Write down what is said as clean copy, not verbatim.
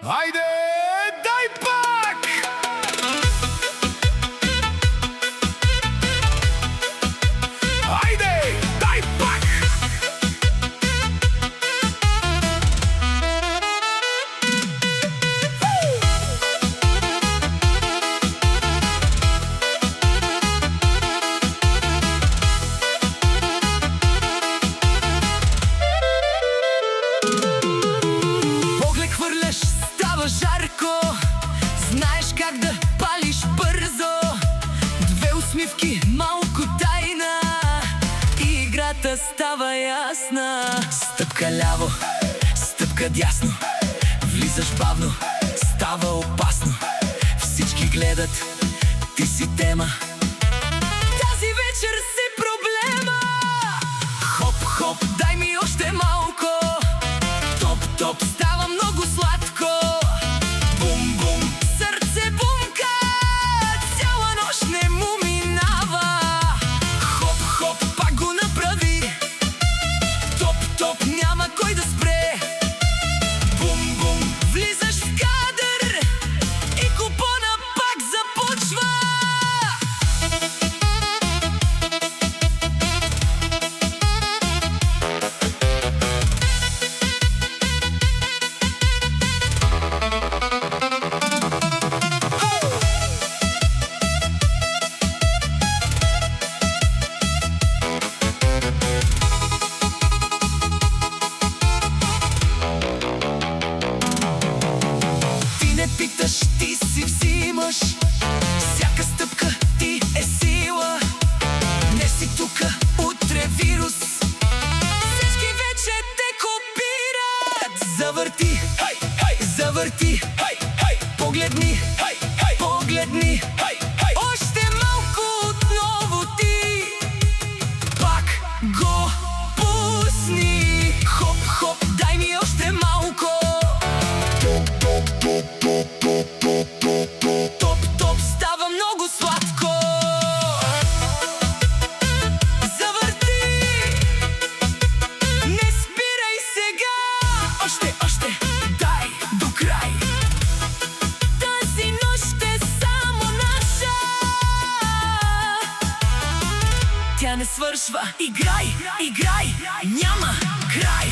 Хайде, дай пак! Хайде, дай пак! Поглед хвърляш, става жарко. Знаеш как да палиш бързо. Две усмивки, малко тайна, и играта става ясна. Стъпка ляво, стъпка дясно, влизаш бавно, става опасно. Всички гледат, ти си тема. Тази вечер си проблема. Хоп, хоп, дай ми още малко. Топ, топ, става много сладко. Бум, бум, сърце бумка, цяла нощ не му минава. Хоп, хоп, пак го направи. Топ, топ, няма кой да спре. Бум, бум, влизаш в кадър и купона пак започва. Питаш, ти си взимаш. Всяка стъпка ти е сила. Не си тука, утре вирус. Всички вече те копират. Завърти, хай, хай, завърти, хай, хай. Погледни, хай, хай, погледни, хай, хай. Още малко отново ти. Пак го пусни. Хоп, хоп, дай ми още малко. Топ, топ, става много сладко. Завърти, не спирай сега. Още, още, дай до край. Тази нощ е само наша. Тя не свършва. Играй, играй, няма край.